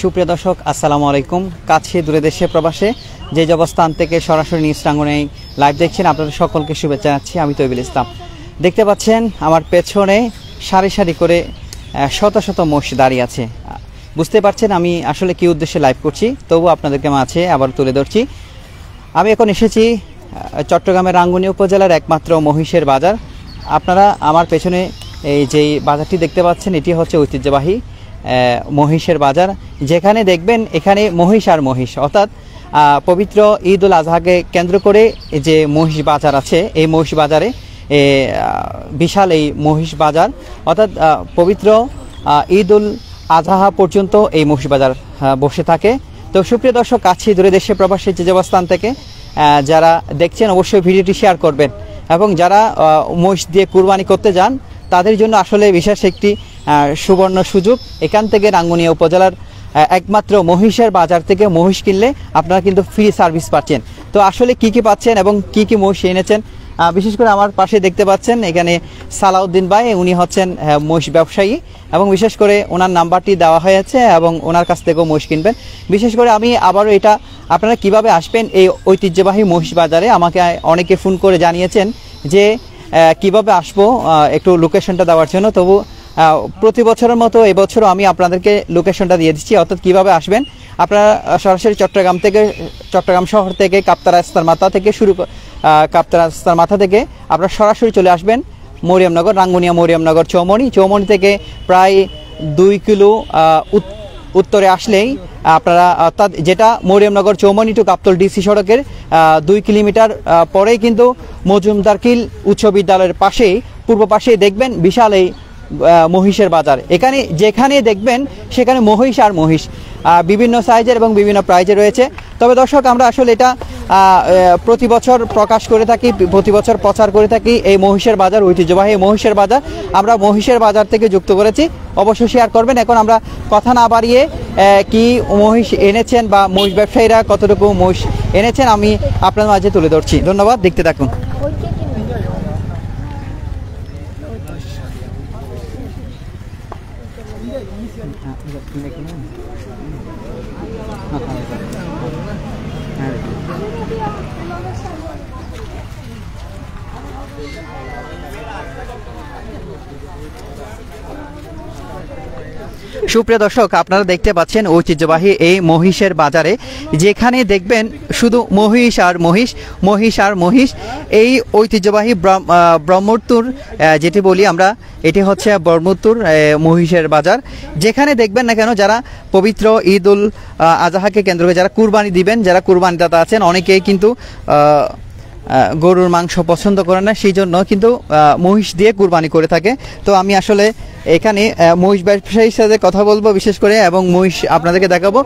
সুপ্রিয় দর্শক আসসালামু আলাইকুম। কাছে দূরে দেশে প্রবাসে যে অবস্থান থেকে সরাসরি নিউজ টাঙ্গনে লাইভ দেখছেন আপনাদের সকলকে শুভেচ্ছা জানাচ্ছি। আমি তৈবুল ইসলাম। দেখতে পাচ্ছেন আমার পেছনে সারি সারি করে শত শত মোষ দাঁড়িয়ে আছে। বুঝতে পারছেন আমি আসলে কি উদ্দেশ্যে লাইভ করছি, তবু আপনাদেরকে মাঝে আবার তুলে ধরছি। আমি এখন এসেছি চট্টগ্রামের রাঙ্গুনিয়া উপজেলার একমাত্র মহিষের বাজার। আপনারা আমার পেছনে এই যেই বাজারটি দেখতে পাচ্ছেন এটি হচ্ছে ঐতিহ্যবাহী মহিষের বাজার, যেখানে দেখবেন এখানে মহিষ আর মহিষ, অর্থাৎ পবিত্র ঈদ উল আজহাকে কেন্দ্র করে যে মহিষ বাজার আছে, এই মহিষ বাজারে বিশাল এই মহিষ বাজার, অর্থাৎ পবিত্র ঈদ উল আজহা পর্যন্ত এই মহিষ বাজার বসে থাকে। তো সুপ্রিয় দর্শক, কাছে দূরে দেশে প্রবাসী যে অবস্থান থেকে যারা দেখছেন অবশ্যই ভিডিওটি শেয়ার করবেন, এবং যারা মহিষ দিয়ে কুরবানি করতে যান তাদের জন্য আসলে বিশেষ একটি সুবর্ণ সুযোগ। এখান থেকে রাঙ্গুনিয়া উপজেলার একমাত্র মহিষের বাজার থেকে মহিষ কিনলে আপনারা কিন্তু ফ্রি সার্ভিস পাচ্ছেন। তো আসলে কি কি পাচ্ছেন এবং কি কি মহিষ এনেছেন, বিশেষ করে আমার পাশে দেখতে পাচ্ছেন এখানে সালাউদ্দিন ভাই, উনি হচ্ছেন মহিষ ব্যবসায়ী, এবং বিশেষ করে ওনার নাম্বারটি দেওয়া হয়েছে এবং ওনার কাছ থেকেও মহিষ কিনবেন। বিশেষ করে আমি আবারও এটা আপনারা কিভাবে আসবেন এই ঐতিহ্যবাহী মহিষ বাজারে, আমাকে অনেকে ফোন করে জানিয়েছেন যে কিভাবে আসবো একটু লোকেশনটা দেওয়ার জন্য। তবু প্রতি বছরের মতো এবছরও আমি আপনাদেরকে লোকেশনটা দিয়ে দিচ্ছি, অর্থাৎ কীভাবে আসবেন। আপনারা সরাসরি চট্টগ্রাম শহর থেকে কাপ্তাই রাস্তার মাথা থেকে কাপ্তাই রাস্তার মাথা থেকে আপনারা সরাসরি চলে আসবেন মরিয়মনগর, রাঙ্গুনিয়া মরিয়মনগর চৌমনি থেকে প্রায় 2 কিলো উত্তরে আসলেই আপনারা, অর্থাৎ যেটা মরিয়মনগর চৌমনি টু গাবতলী ডিসি সড়কের 2 কিলোমিটার পরেই কিন্তু মজুমদারকিল উচ্চ বিদ্যালয়ের পাশেই পূর্ব পাশেই দেখবেন বিশাল এই মহিষের বাজার। এখানে যেখানে দেখবেন সেখানে মহিষ আর মহিষ বিভিন্ন সাইজের এবং বিভিন্ন প্রাইজে রয়েছে। তবে দর্শক, আমরা আসলে এটা প্রতি বছর প্রকাশ করে থাকি, প্রতি বছর প্রচার করে থাকি এই মহিষের বাজার, ঐতিহ্যবাহী মহিষের বাজার। আমরা মহিষের বাজার থেকে যুক্ত করেছি, অবশ্যই শেয়ার করবেন। এখন আমরা কথা না বাড়িয়ে কি মহিষ এনেছেন বা মহিষ ব্যবসায়ীরা কতটুকু মহিষ এনেছেন আমি আপনার মাঝে তুলে ধরছি। ধন্যবাদ, দেখতে থাকুন। সুপ্রিয় দর্শক, আপনারা দেখতে পাচ্ছেন ঐতিহ্যবাহী এই মহিষের বাজারে, যেখানে দেখবেন শুধু মহিষ আর মহিষ। এই ঐতিহ্যবাহী ব্রহ্মপুর যেটি বলি আমরা, এটি হচ্ছে ব্রহ্মপুর মহিষের বাজার। যেখানে দেখবেন না কেন যারা পবিত্র ঈদ উল আজহাকে কেন্দ্র করে যারা কুরবানি দিবেন, যারা কুরবানিদাতা আছেন, অনেকেই কিন্তু গরুর মাংস পছন্দ করে না, সেই জন্য কিন্তু মহিষ দিয়ে কুরবানি করে থাকে। তো আমি আসলে এখানে মহিষ ব্যবসায়ীর সাথে কথা বলবো বিশেষ করে, এবং মহিষ আপনাদেরকে দেখাবো।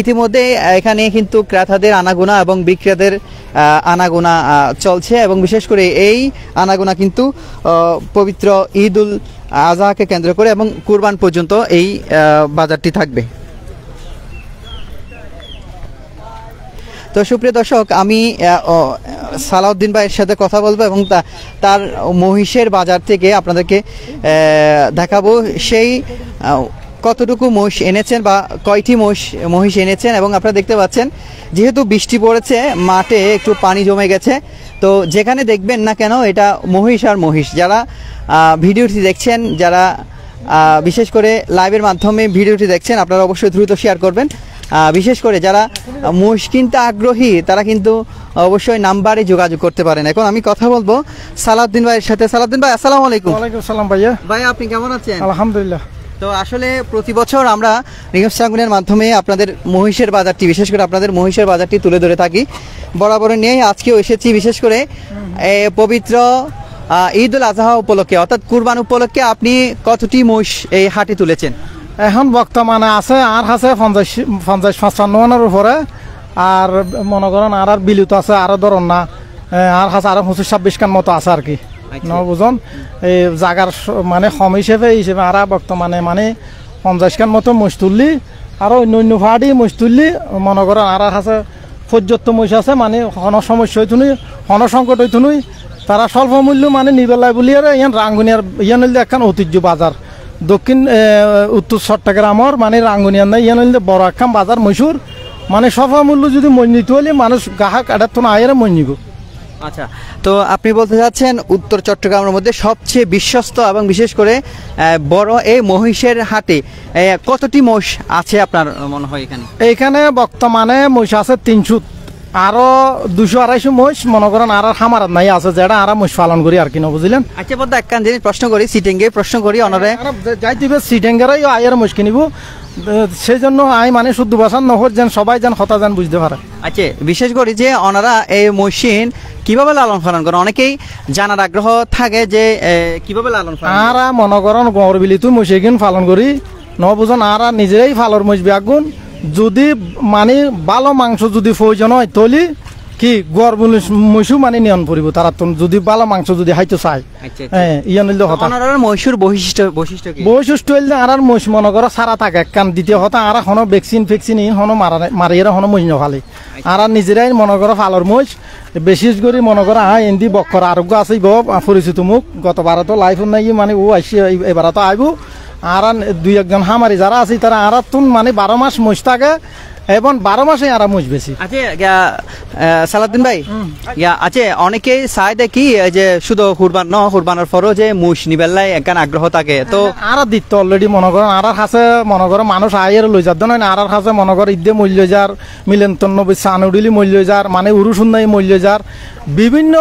ইতিমধ্যে এখানে কিন্তু ক্রেতাদের আনাগোনা এবং বিক্রেতাদের আনাগোনা চলছে, এবং বিশেষ করে এই আনাগোনা কিন্তু পবিত্র ঈদ উল আজহাকে কেন্দ্র করে এবং কুরবান পর্যন্ত এই বাজারটি থাকবে। তো সুপ্রিয় দর্শক, আমি সালাউদ্দিন ভাইয়ের সাথে কথা বলবো এবং তার মহিষের বাজার থেকে আপনাদেরকে দেখাবো সেই কতটুকু মহিষ এনেছেন বা কয়টি মহিষ এনেছেন। এবং আপনারা দেখতে পাচ্ছেন যেহেতু বৃষ্টি পড়েছে, মাঠে একটু পানি জমে গেছে। তো যেখানে দেখবেন না কেন এটা মহিষ আর মহিষ। যারা ভিডিওটি দেখছেন, যারা বিশেষ করে লাইভের মাধ্যমে ভিডিওটি দেখছেন, আপনারা অবশ্যই দ্রুত শেয়ার করবেন। বিশেষ করে যারা মহিষ কিনতে আগ্রহী তারা কিন্তু অবশ্যই নাম্বারে যোগাযোগ করতে পারেন। এখন আমি কথা বলবো সালাউদ্দিন ভাইয়ের সাথে। সালাউদ্দিন ভাই, আসসালামু আলাইকুম। ওয়ালাইকুম আসসালাম ভাইয়া। ভাই, আপনি কেমন আছেন? আলহামদুলিল্লাহ। তো আসলে প্রতি বছর আমরা নিউজ চ্যানেলের মাধ্যমে আপনাদের মহিষের বাজারটি, বিশেষ করে আপনাদের মহিষের বাজারটি তুলে ধরে থাকি বরাবর নিয়েই। আজকেও এসেছি বিশেষ করে পবিত্র ঈদ উল আজহা উপলক্ষে, অর্থাৎ কুরবান উপলক্ষে আপনি কতটি মহিষ এই হাটে তুলেছেন? এখন বর্তমানে আছে আর আছে 50-55 উপরে, আর মনে করেন আর বিলুত আছে আরো ধরুন না আর আছে আরো 25-26 খান মতো আছে আর কি। বুঝুন এই জায়গার মানে কম হিসেবে আর বর্তমানে মানে 50 খান মতো মহিষ তুললি, আর অন্য ফাড়ি মহিষ তুললি মনে করেন আর আছে পর্যাপ্ত মহিষ আছে, মানে কোনো সমস্যা হইতুনি, কোনো সংকট হইতুনি। তারা স্বল্প মূল্য মানে নিবেলায় বলি আর ইয়ান রাঙ্গুনিয়ার ইয়ান একখান ঐতিহ্য বাজার, দক্ষিণ উত্তর চট্টগ্রামের মানে রাঙ্গুনিয়ান নাই ইয়ান হইলে বড় একখান বাজার মৈশুর মানে সফা মূল্য যদি মই নিতে হলে মানুষ গ্রাহক এটা তো না আয়ের মই নিব। আচ্ছা, তো আপনি বলতে চাচ্ছেন উত্তর চট্টগ্রামের মধ্যে সবচেয়ে বিশ্বস্ত এবং বিশেষ করে বড় এই মহিষের হাটে কতটি মহিষ আছে আপনার মনে হয় এখানে? এইখানে বর্তমানে মহিষ আছে 300, আরো 200-250 মহিষ মনে করেন আর খামার নাই আছে যেটা আর মহিষ পালন করি আর কি না বুঝলেন। আচ্ছা বলতে একখান জিনিস প্রশ্ন করি, সিটিংয়ে প্রশ্ন করি অনারে যাই দিবে সিটেঙ্গেরাই আয়ের মহিষ কিনিব, সেই জন্য আই মানে শুদ্ধ বাসান নহর যেন সবাই যেন হতা যেন বুঝতে পারে। আচ্ছা, বিশেষ করে যে ওনারা এই মহিষিন কিভাবে লালন পালন করেন অনেকেই জানার আগ্রহ থাকে যে কিভাবে লালন পালন আর মনে করেন গড় বিলি তুই মহিষ এগুন পালন করি ন বুঝন আর নিজেরাই ফালর মহিষ বিয়াগুন যদি মানে ভালো মাংস যদি প্রয়োজন হয় তলি কি গড় বলি মহিষু মানে নিয়ন পড়িব তারা যদি ভালো মাংস যদি হাইতে চায়। হ্যাঁ ইয়ান হইলে হতা মহিষুর বৈশিষ্ট্য কি? বৈশিষ্ট্য হইলে আর মহিষ মনে করো সারা থাকে কান দ্বিতীয় হতা আর হনো ভ্যাকসিন ফ্যাকসিন ইন হনো মারিয়ে হনো মহিষ নখালি আর নিজেরাই মনে করো ফালর মহিষ বিশেষ করে মনে করো এন্দি বক্কর আরোগ্য আছে পরিচিত মুখ গতবার তো লাইফ নাই মানে ও আইসি এবার তো আইব আর 2-1 হামারি যারা আছে তারা আর তুন মানে 12 মাস মহিষ থাকে এবং 12 মাসে আর মহিষ বেশি। আচ্ছা সালাউদ্দিন ভাই, আচ্ছা অনেকেই চায় দেখি যে শুধু কুরবানের পরও যে মহিষ নিবেলাই একখান আগ্রহ থাকে তো আর দিত অলরেডি মনে করেন আর কাছে মনে করো মানুষ আয়ের লই যার নয় না আর কাছে মনে করো ঈদে মূল্য যার মিলেন্তন্য চানুডিলি মূল্য যার মানে উরুসুন নাই মূল্য যার বিভিন্ন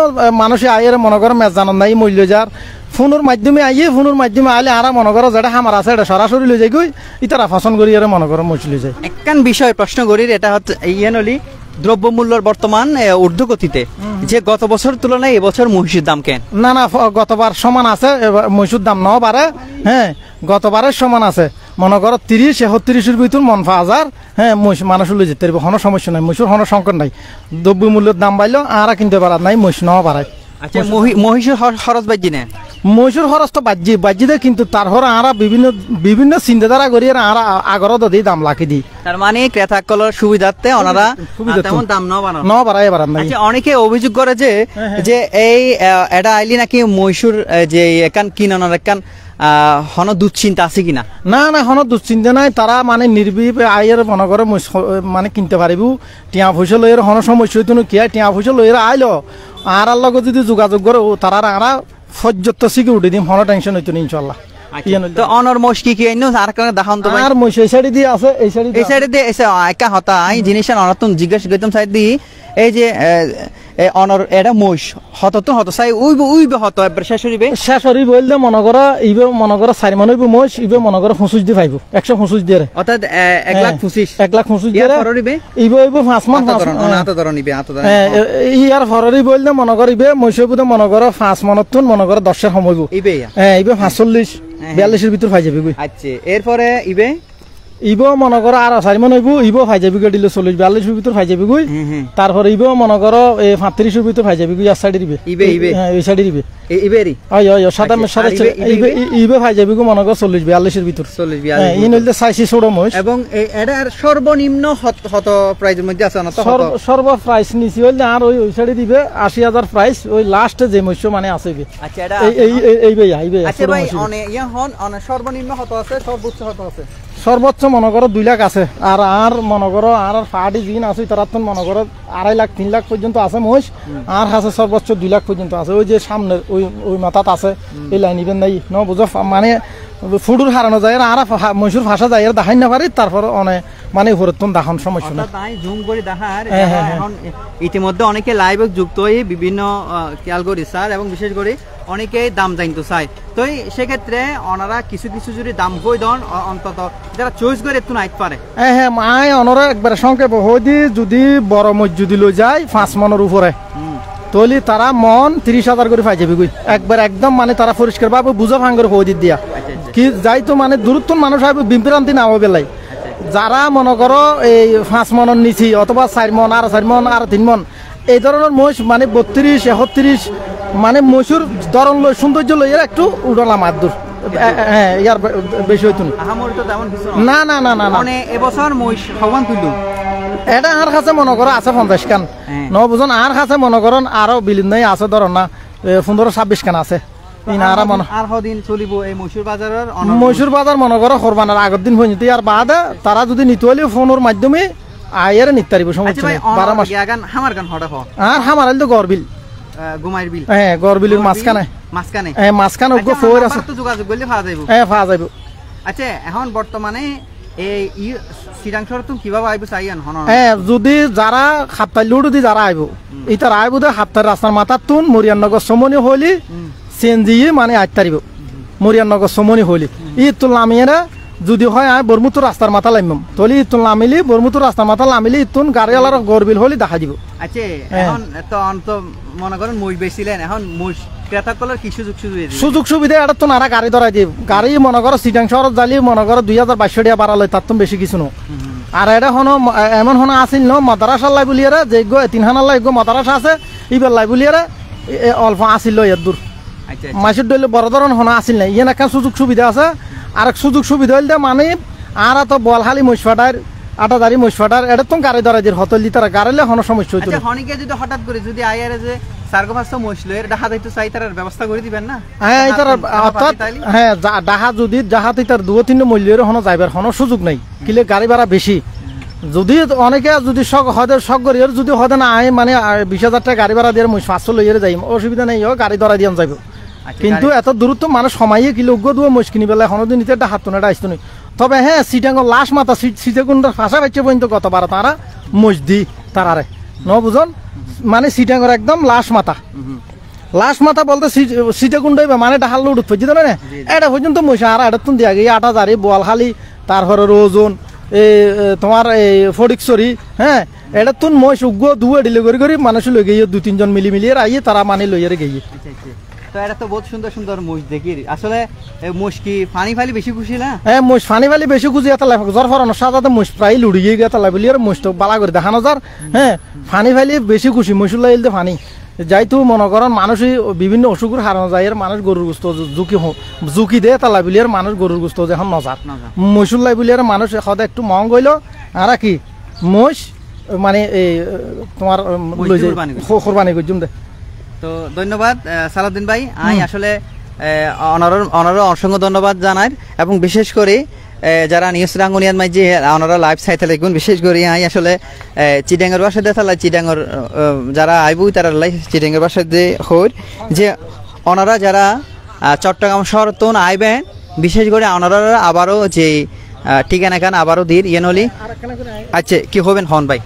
মানুষে আয়ের মনে করো মেজানন নাই মূল্য যার ফোনের মাধ্যমে ফোনের মাধ্যমে আইলে আর মনে করো যেটা হামার আছে এটা সরাসরি লই যাই গই ইতারা পছন্দ করি আর মনে করো মহিষ লই যায়। একখান বিষয় প্রশ্ন করি, এটা হচ্ছে ইয়ানলি দ্রব্যমূল্যর বর্তমান ঊর্ধ্বগতিতে যে গত বছর তুলনায় এবছর মহিষের দাম কেন? না গতবার সমান আছে, মহিষের দাম নাও পারে। হ্যাঁ গতবারের সমান আছে মনে করো 30-31 ভিতর মন 5000। হ্যাঁ মহিষ মানুষ লই যেতে পারবে, কোনো সমস্যা নাই, মহিষের কোনো সংকট নাই। দ্রব্যমূল্যের দাম বাড়লো আর কিনতে পারার নাই, মহিষ নাও পারায়। আচ্ছা মহিষের খরচ বাজি না? মহিষের খরচ তো বাজি দেয় কিন্তু তারপর আর বিভিন্ন চিন্তাধারা করি আর আগরও দিই দাম লাখি দিই। তার মানে ক্রেতা কলর সুবিধার্থে ওনারা তেমন দাম ন বাড়ায় এবার নাই। আচ্ছা অনেকে অভিযোগ করে যে এই এটা আইলি নাকি মহিষুর যে একান কিনানোর একান হন দুশ্চিন্তা আছে কিনা? না হন দুশ্চিন্তা নাই, তারা মানে নির্বিপ আয়ের মনে করে মানে কিনতে পারিব। টিয়া পয়সা লইয়ের হন সমস্যা হইতো কি টিয়া পয়সা লইয়ের আইলো আর লগে যদি যোগাযোগ করে তারা আর পর্যাপ্ত সিকিউরিটি দিম, হন টেনশন হইতো না ইনশাল্লাহ। তো অনর মহিষ কি আইনো আর কারণে দেখান তো আর মহিষ এই সাইডে দিয়ে আছে, এই সাইডে দিয়ে এসে একা হতা আই জিনিস অনতন জিজ্ঞেস করতাম সাইড দি এই যে অনর এটা মহিষ হত তো হত চাই উইবে হত একবার শেষ হরিবে বললে মনে করো ইবে মনে করো 4 মান হইব মহিষ ইবে মনে করো 25 দিয়ে পাইব 125 দিয়ে অর্থাৎ 1,25,000 দিয়ে ইবে হইব 5 মান ইয়ার ফররি বললে মনে করো ইবে মহিষ হইব মনে করো 5 মানত তুন মনে করো 10 এর সময় হইব ইবে 45-42 এর ভিতর পাই যাবে। আচ্ছা এরপরে ইবো মনে করো আর 4 মান হইব ইবো পাই যাবে দিলে 40-42 এর ভিতর পাই যাবে গই। তারপর ইবো মনে করো 35 এর ভিতর পাই যাবে গই। আর সাইডে দিবে হ্যাঁ এই সাইডে দিবে ইবেরি সাদা ইবে পাই যাবে গো মনে করো 40-42 এর ভিতর। 40-42 ইন হইলে সাইসি ছোট মহিষ এবং এটার সর্বনিম্ন হত প্রাইসের মধ্যে আছে না? তো সর্ব প্রাইস নিছি হইলে আর ওই সাইডে দিবে 80,000 প্রাইস ওই লাস্ট যে মহিষ মানে আছে। আচ্ছা এটা এই আচ্ছা ভাই সর্বনিম্ন হত আছে সর্বোচ্চ হত আছে? সর্বোচ্চ মনে করো 2 লাখ আছে আর মনে করো আর ফাড়ি জিন আছে তারা তো মনে করো 2.5 লাখ 3 লাখ পর্যন্ত আছে মহিষ আর আছে সর্বোচ্চ 2 লাখ পর্যন্ত আছে। ওই যে সামনে ওই মাথাত আছে এই লাইন ইবেন নাই ন বুঝো মানে ফুডুর হারানো যায় আর মহিষুর ভাষা যায় দেখাই না পারি তারপর অনেক মানে ভরতন দেখান সমস্যা না জুম করে দেখার। এখন ইতিমধ্যে অনেকে লাইভে যুক্ত হয়ে বিভিন্ন খেয়াল করি স্যার এবং বিশেষ করে অনেকেই দাম জানতে চায়। তো সেক্ষেত্রে ওনারা কিছু যদি দাম কই দেন অন্তত যারা চয়েস করে একটু নাইট পারে। হ্যাঁ মায় ওনারা একবার সংক্ষেপ হইদি যদি বড় মসজিদ লই যায় 5 মনের উপরে তলি তারা মন 30,000 করে পাই যাবে একবার একদম মানে তারা পরিষ্কার ভাবে বুঝা ভাঙ্গর হইদি দিয়া কি যাই তো মানে দূরত্ব মানুষ হবে বিভ্রান্তি না হবে বেলাই। যারা মনে করো এই 5 মনের নিচি অথবা 4 মন আর 4 মন আর 3 মন এই ধরনের মহিষ মানে 32-31 মানে মহিষুর ধরন লই সৌন্দর্য লই এর একটু উড়ালাম আর দূর। হ্যাঁ ইয়ার বেশি হইতো না মানে এবছর মহিষ ভগবান তুলু এটা আর কাছে মনে করো আছে 50 খান ন বুঝুন আর কাছে মনে করেন আরো বিলীন নাই আছে ধরন না 15-26 খান আছে ইনারা মনে আর হদিন চলিব এই মহীশূর বাজারের মহীশূর বাজার মনে করো কোরবানের আগের দিন পর্যন্ত আর বাদে তারা যদি নিতে হলে ফোনের মাধ্যমে আয়ের নিতে পারিব সমস্যা নেই 12 মাস হামার গান হড়া হ আর হামার আইল তো গরবিল গুমাইর বিল হ্যাঁ গরবিলের মাঝখানে হ্যাঁ মাঝখানে ওগো ফোর আছে তো যোগাযোগ করলে পাওয়া যাইব হ্যাঁ পাওয়া যাইব আচ্ছা এখন বর্তমানে এই সিরাংশর তুমি কিভাবে আইব চাইয়ান হন হ্যাঁ যদি যারা হাপ্তাই লুডু দি যারা আইব ইতার আইব দে হাপ্তার রাস্তার মাথার তুন মরিয়ানগর সমনি হলি চেঞ্জি মানে 8 তারিখ মরিয়ানগর সমনি হলি ই তুল নামিয়ে যদি হয় আয় বরমুতুর রাস্তার মাথা লাইম তলি ইতুন নামিলি বরমুতুর রাস্তার মাথা নামিলি ইতুন গাড়িওয়ালার গরবিল হলি দেখা দিব আচ্ছা এখন তো মনে করেন মই বেচিলেন এখন মই ক্রেতাকলের কি সুযোগ সুবিধা এটা তো নারা গাড়ি ধরাই দিব গাড়ি মনে করো সিটাং শহর জালি মনে করো 2022 টাকা বাড়ালে তার তো বেশি কিছু নো আর এটা হনো এমন হনো আসিল ন মাদ্রাসা লাই বলিয়ারে যে গো তিনহানার লাই গো মাদ্রাসা আছে ইবার লাই বলিয়ারে অল্প আসিল এর দূর মাসের দইলে বড় ধরন হনো আসিল না ইয়ে একটা সুযোগ সুবিধা আছে আর সুযোগ সুবিধা হইলে মানে আর তো বলহালি মহিষফাটার আটাদারি মহিষফাটার এটা তো গাড়ি ধরাই দিয়ে হতল দিতে গাড়িলে হনো সমস্যা হইতো হনিকে যদি হঠাৎ করে যদি আইয়ারে যে সার্গোভাসা মহিষলো এর ডাহা দিতে চাই তার ব্যবস্থা করে দিবেন না হ্যাঁ এটার অর্থাৎ হ্যাঁ ডাহা যদি ডাহাতে তার 2-3 মূল্যের হনো যাইবার হনো সুযোগ নাই কিলে গাড়ি ভাড়া বেশি যদি অনেকে যদি শখ হদের শখ করি যদি হদে না আয় মানে 20,000 টাকা গাড়ি ভাড়া দিয়ে মই 500 লইয়ে যাই অসুবিধা নেই গাড়ি ধরা দিয়ে যাইব কিন্তু এত দূরত্ব মানুষ সময়ে কিলো দুয়া মহিষ কিনি বেলা হনদিন নিতে একটা হাত তোনাটা আসতো নি তবে হ্যাঁ সিটাঙ্গর লাশ মাথা সিটাকুন্ডার ফাঁসা পাইছে পর্যন্ত কত বার তারা মহিষ দি তারারে ন বুঝন মানে সিটাঙ্গর একদম লাশ মাথা বলতে সিটাকুন্ডাই মানে ডাহাল লোড উঠছে না এটা পর্যন্ত মহিষ আর এটা তুমি দিয়া গিয়ে আটাদারি বোয়ালখালি তারপরে রোজন তোমার এই ফটিকছড়ি হ্যাঁ এটা তুন মহিষ উগ্র দুয়ে ডেলিভারি করে মানুষ লই গিয়ে 2-3 জন মিলিয়ে আইয়ে তারা মানে লইয়ারে গিয়ে তো এটা তো বহুত সুন্দর সুন্দর মহিষ দেখি আসলে মহিষ কি পানি ফালি বেশি খুশি না হ্যাঁ মহিষ পানি ফালি বেশি খুশি এটা লাই জ্বর ফরানো সাদাতে মহিষ প্রায় লুড়ি গিয়ে গেতা লাই বলি আর মহিষ তো বালা করে দেখানো যার হ্যাঁ পানি ফালি বেশি খুশি মহিষ লাইল পানি যাইতো মনে করেন মানুষই বিভিন্ন অসুখের হারানো যায় আর মানুষ গরুর গোস্ত ঝুঁকি দেয় তালা বলি আর মানুষ গরুর গোস্ত যখন নজার মহিষুর লাই বলি আর মানুষ সদায় একটু মহং গইল আর কি মহিষ মানে এই তোমার কোরবানি করছুম দে তো ধন্যবাদ সালাউদ্দিন ভাই আমি আসলে অনার অসংখ্য ধন্যবাদ জানাই এবং বিশেষ করে যারা নিউজ রাঙ্গুনিয়ার মাঝে ওনারা লাইভ সাইতে লিখুন বিশেষ করে আমি আসলে চিটাঙ্গের বাসা দিয়ে তাহলে চিটাঙ্গর যারা আইব তারা চিটাঙ্গের বাসা দিয়ে হই যে ওনারা যারা চট্টগ্রাম শহর তো আইবেন বিশেষ করে ওনারা আবারও যে ঠিকানা খান আবারও দিন ইয়েনলি আচ্ছা কি হবেন হন ভাই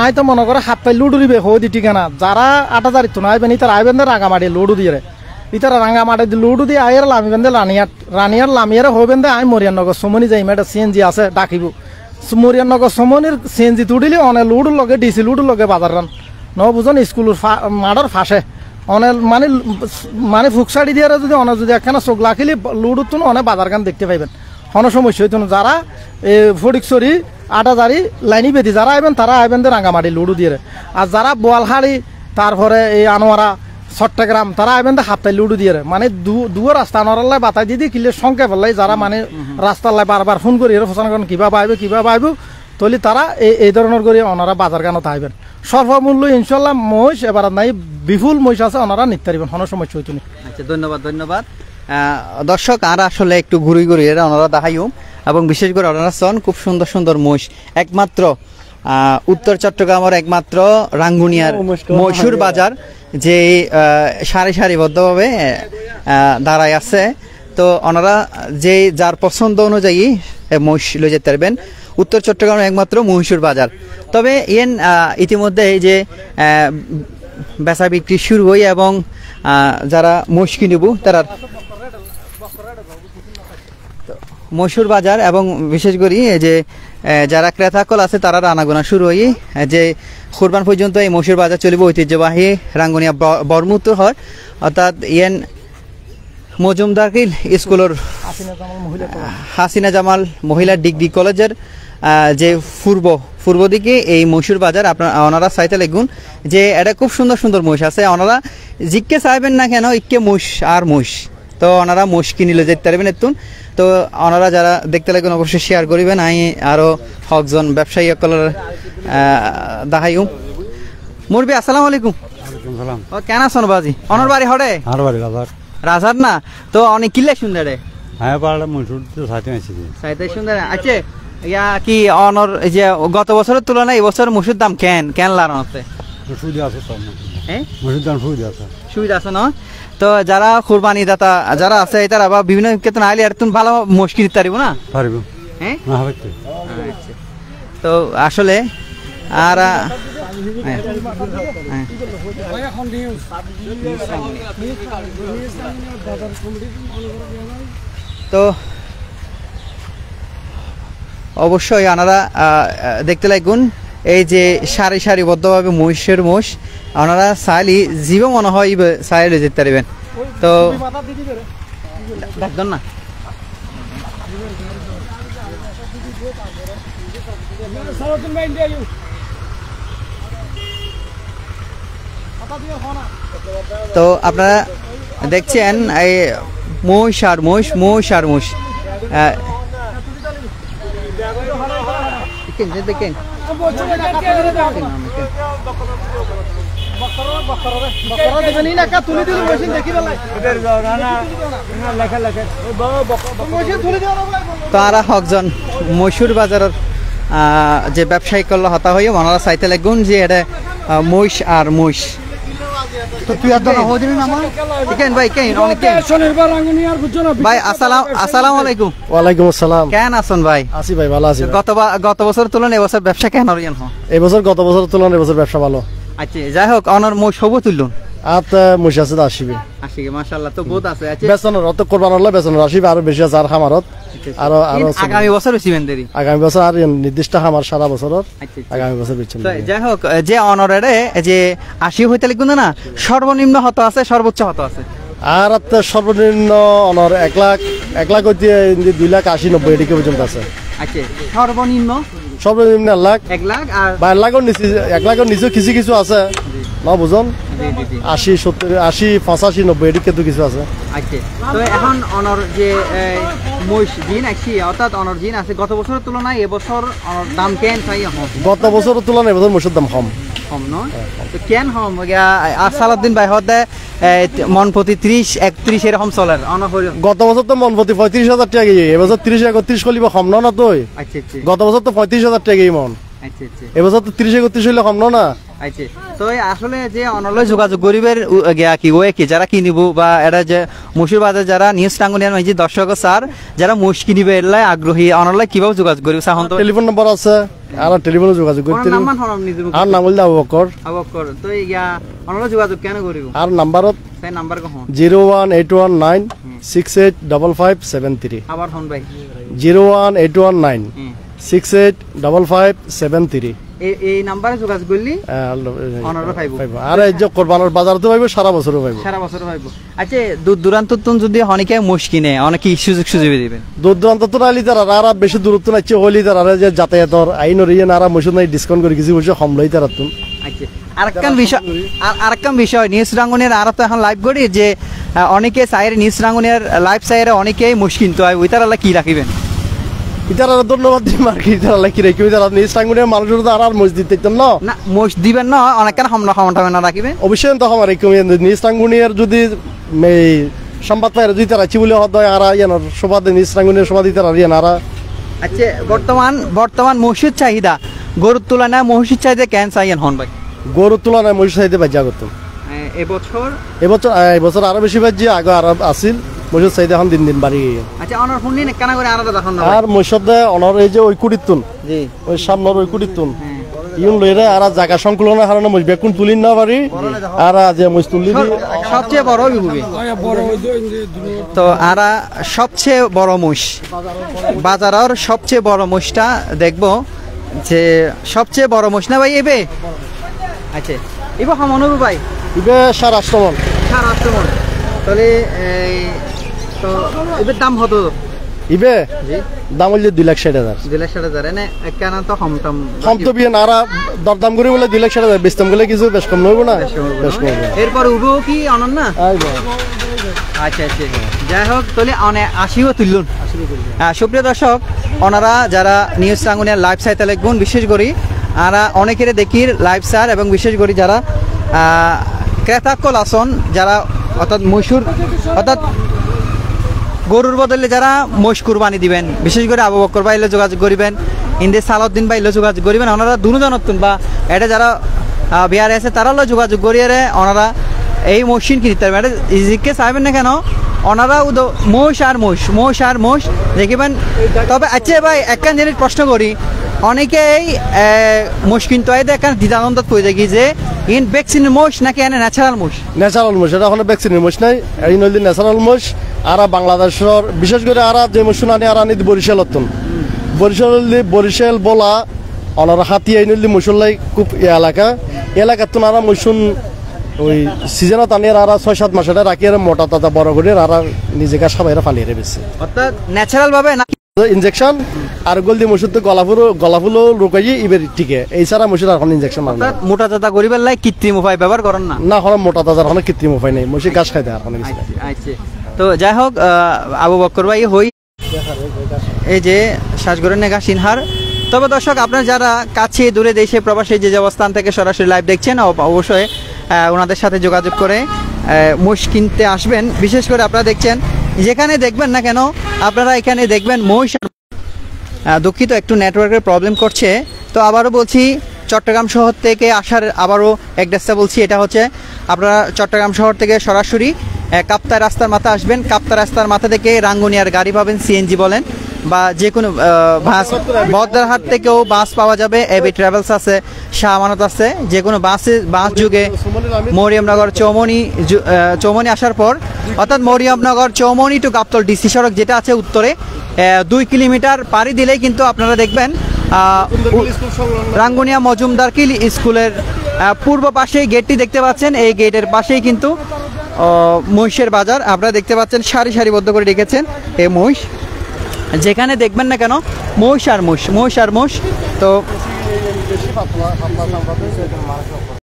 আই তো মনে করে হাতটাই লুডু দিবে হদি ঠিকানা যারা আটাদারি তো আইবেন ইতার আইবেন রাঙামাটি লুডু দিয়ে ইতারা রাঙামাটি লুডু দিয়ে আয়ের লামিবেন দে রানিয়ার লামিয়ারে হবেন দে আই মরিয়ানগর সমনি যাই এটা সিএনজি আছে ডাকিব মরিয়ানগর সমনির সিএনজি তুলিলে অনেক লুডুর লগে ডিসি লুডুর লগে বাজার রান ন বুঝুন স্কুলের মাঠের ফাঁসে অনেক মানে ফুকসাড়ি দিয়ে যদি অনেক যদি একখানা চোখ লাখিলি লুডুর তো অনেক বাজার গান দেখতে পাইবেন কোনো সমস্যা হইতো না যারা ফটিকছড়ি আটাদারি লাইনি বেদি যারা আইবেন তারা আইবেন দে রাঙামাটি লুডু দিয়ে আর যারা বোয়ালহাড়ি তারপরে এই আনোয়ারা চট্টগ্রাম তারা আইবেন দে হাতটাই লুডু দিয়ে মানে দুয়ো রাস্তা আনোয়ারাল্লাই বাতাই দিয়ে কিলে সংখ্যা ফেললাই যারা মানে রাস্তার বারবার ফোন করি ফোন করেন কিবা পাইব তলি তারা এই ধরনের করে ওনারা বাজার গানত আইবেন সর্বমূল্য ইনশাল্লাহ মহিষ এবার নাই বিপুল মহিষ আছে ওনারা নিতে পারবেন কোনো সমস্যা হইতো না আচ্ছা ধন্যবাদ দর্শক আর আসলে একটু ঘুরি ওনারা দেখাইও এবং বিশেষ করে ওনারা সন খুব সুন্দর সুন্দর মহিষ একমাত্র উত্তর চট্টগ্রামের একমাত্র রাঙ্গুনিয়ার মহীশূর বাজার যে সারিবদ্ধভাবে দাঁড়ায় আছে তো ওনারা যে যার পছন্দ অনুযায়ী মহিষ লয়ে যেতে পারবেন উত্তর চট্টগ্রামের একমাত্র মহীশূর বাজার তবে ইতিমধ্যে এই যে বেচা বিক্রি শুরু হই এবং যারা মহিষ কিনব তারা মহীশূর বাজার এবং বিশেষ করে যে যারা ক্রেতাকল আছে তারা আনাগোনা শুরু হই যে কোরবান পর্যন্ত এই মহীশূর বাজার চলিব ঐতিহ্যবাহী রাঙ্গুনিয়া বরমুত্র হয় অর্থাৎ মজুমদার স্কুলের হাসিনা জামাল মহিলা ডিগ্রি কলেজের যে পূর্ব দিকে এই মহীশূর বাজার আপনার ওনারা চাইতে লিখুন যে এটা খুব সুন্দর সুন্দর মহিষ আছে ওনারা জিজ্ঞে চাইবেন না কেন ইকে মহিষ আর মহিষ তো ওনারা মহিষ কিনিলে যেতে পারবেন এতুন তো ওনারা যারা দেখতে লাগবেন অবশ্যই শেয়ার করিবেন আমি আরও হকজন ব্যবসায়ী সকলের দেখাইও মুরবি আসসালামু আলাইকুম কেন আছেন বাজি অনর বাড়ি হড়ে রাজার না তো অনেক কিল্লে সুন্দর রে হ্যাঁ পারলে মসুর তো সাথে আছে সাইতে সুন্দর আচ্ছা ইয়া কি অনর এই যে গত বছরের তুলনায় এই বছর মুসুর দাম কেন লাগানো আছে সুবিধা আছে সব হ্যাঁ মসুর দাম সুবিধা আছে সুবিধা আছে না তো যারা কুরবানি দাতা যারা আছে তারা বা বিভিন্ন ক্ষেত্রে আইলে আর তুমি ভালো মুশকিল দিতে পারিব না পারব হ্যাঁ না হবে তো আচ্ছা তো আসলে আর তো অবশ্যই আপনারা দেখতে লাগুন এই যে সারি সারিবদ্ধভাবে মহিষের মোষ আপনারা চাইলে জীব মনে হয় চাইলে যেতে পারবেন তো দেখবেন না তো আপনারা দেখছেন এই মহিষ আর মোষ দেখেন তারা হকজন মৈশুর বাজারের যে ব্যবসায়িক করলো হতা হয়ে ওনারা চাইতে লাগুন যে এটা মহিষ আর মহিষ তো তুই আর ভাই ভাই আসসালামু আলাইকুম ওয়ালাইকুম আসসালাম কেন আছেন ভাই আছি ভাই ভালো আছি গত বছর তুলনায় এবছর ব্যবসা কেন রিয়ান এবছর গত বছর তুলনায় এবছর ব্যবসা ভালো আচ্ছা যাই হোক অনর মই সবও তুললুন আত মুশ আছে আসিবে আসিবে মাশাআল্লাহ তো বহুত আছে আচ্ছা বেচনের অত কোরবান হলে বেচনের আসিবে আর বেশি আছে আর খামারত আর আগামী বছর বেচিবেন দেরি আগামী বছর আর নির্দিষ্ট খামার সারা বছরত আগামী বছর বেচবেন যাই হোক যে অনরে যে 80 হইতে লিখুন না সর্বনিম্ন হত আছে সর্বোচ্চ হত আছে আর সর্বনিম্ন অনর 1 লাখ হইতে 2,80,90 এদিকে পর্যন্ত আছে আচ্ছা সর্বনিম্ন 1 লাখ 1 লাখ আর 2 লাখের নিচে 1 লাখের নিচে কিছু আছে না বুঝুন 80 70 80 85 90 এদিকে তো কিছু আছে আচ্ছা তো এখন অনর যে মহিষ জিন আছি অর্থাৎ অনর জিন আছে গত বছরের তুলনায় এবছর অনর দাম কেন চাই গত বছরের তুলনায় এবছর মহিষের দাম কম নয় তো কেন হম সালাউদ্দিন ভাই হতে মন প্রতি 30-31 এরকম চলে গত বছর তো মন প্রতি 35,000 টাকা গিয়ে এবছর 30-31 কলিব কম না তো আচ্ছা আচ্ছা গত বছর তো 35,000 টাকা গিয়ে মন আচ্ছা আচ্ছা এবছর তো 30-31 হইলে কম না আচ্ছা তো আসলে যে অনলাইন যোগাযোগ গরিবের কি ওয়ে কি যারা কিনিব বা এরা যে মুসুর বাজার যারা নিউজ টাঙ্গুনিয়ার মাঝে দর্শক স্যার যারা মুস কিনিবে এলাই আগ্রহী অনলাইন কিভাবে যোগাযোগ করিব সাহন তো টেলিফোন নাম্বার আছে আর টেলিফোনে যোগাযোগ করতে আর নাম বললে আবু বকর তো ইয়া অনলাইন যোগাযোগ কেন করিব আর নাম্বারত সেই নাম্বার কহ 01819 685573 আবার ফোন ভাই 01819 685573 এই নম্বরে যোগাযোগ করলি অনরা পাইবো আর এই যে কুরবানের বাজার তো পাইবো সারা বছর পাইবো আচ্ছা দূর দূরান্ত যদি অনেকে মুশকিনে অনেকে সুযোগ দিবেন দূর দূরান্ত তো আলি তারা আর বেশি দূরত্ব নাইছে হলি তারা যে যাতায়াতর আইনর ইয়ে না মসুদ নাই ডিসকাউন্ট করে কিছু বসে কমলাই তারা তুন আচ্ছা আরেকটা বিষয় নিউজ রাঙ্গুনিয়ার আর তো এখন লাইভ করি যে অনেকে সাইরে নিউজ রাঙ্গুনিয়ার লাইভ সাইরে অনেকেই মুশকিল তো হয় ওই তারা কি রাখিবেন ইতারা ধন্যবাদ দিই মার্কেট ইতারা কি রেখে ইতারা নিজ টাঙ্গুনিয়ার মানুষের তো আর মসজিদ দিতেন না মসজিদ দিবেন না অনেক কেন ক্ষমতা রাখিবেন অবশ্যই তো আমার নিজ টাঙ্গুনিয়ার যদি এই সংবাদ পাই যদি তারা চিবুলে হয় আর ইয়ানোর সবাদ নিজ টাঙ্গুনিয়ার সবাদ দিতে আর ইয়ান আর আচ্ছা বর্তমান মসজিদ চাহিদা গরুর তুলনায় মসজিদ চাহিদা কেন চাইয়েন হন ভাই গরুর তুলনায় মসজিদ চাহিদা বাজ্যা করতাম এবছর আরো বেশি বাজ্যে আগে আর আসিল মসজিদ চাহিদা এখন দিন বাড়ি আচ্ছা অনর ফোন নিন কেন করে আলাদা দেখুন আর মসজিদ অনর এই যে ওই কুড়িতুন জি ওই সামনের ওই কুড়িতুন ইউন লইরে আর জায়গা সংকুলনের কারণে মস বেকুন তুলিন না পারি আর যে মস তুলি সবচেয়ে বড় বিভূমি তো আর সবচেয়ে বড় মোষ বাজারের সবচেয়ে বড় মোষটা দেখবো যে সবচেয়ে বড় মোষ না ভাই এবে আচ্ছা এবার হামনবু ভাই ইবে 8.5 মণ তাহলে তো এবার দাম কত ইবে দাম হইলে 2,60,000 2,60,000 এনে কেন তো কম তো বিয়ে নারা দরদাম করে বলে 2,60,000 বেচতাম বলে কিছু বেশ কম নইব না বেশ কম এরপর উবো কি অনন্য না আচ্ছা আচ্ছা যাই হোক তাহলে অনে 80ও তুললুন সুপ্রিয় দর্শক ওনারা যারা নিউজ রাঙ্গুনিয়ার লাইভ সাইতে লিখুন বিশেষ করে আর অনেকের দেখির লাইভ সার এবং বিশেষ করে যারা ক্রেতাকল আসন যারা অর্থাৎ অর্থাৎ গরুর বদলে যারা মহিষ কুরবানি দিবেন, বিশেষ করে আবু বকর ভাইলে যোগাযোগ করিবেন, ইন্দে সালাউদ্দিন ভাইলে যোগাযোগ করিবেন, ওনারা দুজন নতুন বা এটা যারা বিহারে আছে তারা যোগাযোগ করিয়ে ওনারা এই মহিষিন কিনতে পারবেন। এটা ইজিকে চাইবেন না কেন, ওনারা মহিষ আর মহিষ দেখিবেন। তবে আচ্ছা ভাই একখান জিনিস প্রশ্ন করি, অনেকেই মহিষ কিনতে হয় একখান দ্বিধানন্দ কই দেখি যে ইন ভ্যাকসিনের মহিষ নাকি এনে ন্যাচারাল মহিষ? ন্যাচারাল মোষ, এটা হলো ভ্যাকসিনের মোষ নাই, এই নইলে ন্যাচারাল মোষ। আর বাংলাদেশের বিশেষ করে আর যে মোষ আনি আর আনি বরিশাল অতন বরিশাল বলা ওনারা হাতি এই নইলে মশুল্লাই খুব এলাকার তো আর মশুন ওই সিজনত আনি আর 6-7 মাস এটা রাখি আর মোটা তাজা বড় করে আর নিজেকে সবাই ফালিয়ে রেখেছে। অর্থাৎ ন্যাচারাল ভাবে না ইনজেকশন আর গলদি মসুর তো গলাফুলো রোকাই এবার টিকে, এই ছাড়া মসুর আর ইনজেকশন মোটা তাজা করিবার লাই কৃত্রিম উপায় ব্যবহার করেন না? না, হলো মোটা তাজার কোনো কৃত্রিম উপায় নেই, মসুর গাছ খাই দেয় আর কোনো কিছু। তো যাই হোক, আবু বকর ভাই হই এই যে শ্বাসগড়ের নেগা সিনহার। তবে দর্শক, আপনারা যারা কাছে দূরে দেশে প্রবাসী যে অবস্থান থেকে সরাসরি লাইভ দেখছেন, অবশ্যই ওনাদের সাথে যোগাযোগ করে মোষ কিনতে আসবেন। বিশেষ করে আপনারা দেখছেন যেখানে দেখবেন না কেন, আপনারা এখানে দেখবেন মহিষ। দুঃখিত, একটু নেটওয়ার্কের প্রবলেম করছে। তো আবারও বলছি, চট্টগ্রাম শহর থেকে আসার আবারও অ্যাড্রেসটা বলছি, এটা হচ্ছে আপনারা চট্টগ্রাম শহর থেকে সরাসরি কাপ্তাই রাস্তার মাথা আসবেন। কাপ্তাই রাস্তার মাথা থেকে রাঙ্গুনিয়ার গাড়ি পাবেন, সিএনজি বলেন বা যে কোনো বাস, বদ্রারহাট থেকেও বাস পাওয়া যাবে। এবি ট্রাভেলস আছে, শাহ আমানত আছে, যে কোনো বাস যুগে মরিয়মনগর চৌমনি আসার পর, অর্থাৎ মরিয়মনগর চৌমনি টু গাবতল ডিসি সড়ক যেটা আছে উত্তরে 2 কিলোমিটার পাড়ি দিলেই কিন্তু আপনারা দেখবেন রাঙ্গুনিয়া মজুমদার কিল স্কুলের পূর্ব পাশেই গেটটি দেখতে পাচ্ছেন। এই গেটের পাশেই কিন্তু মহিষের বাজার আপনারা দেখতে পাচ্ছেন, সারিবদ্ধ করে রেখেছেন এই মহিষ। যেখানে দেখবেন না কেন মহিষ আর মহিষ তো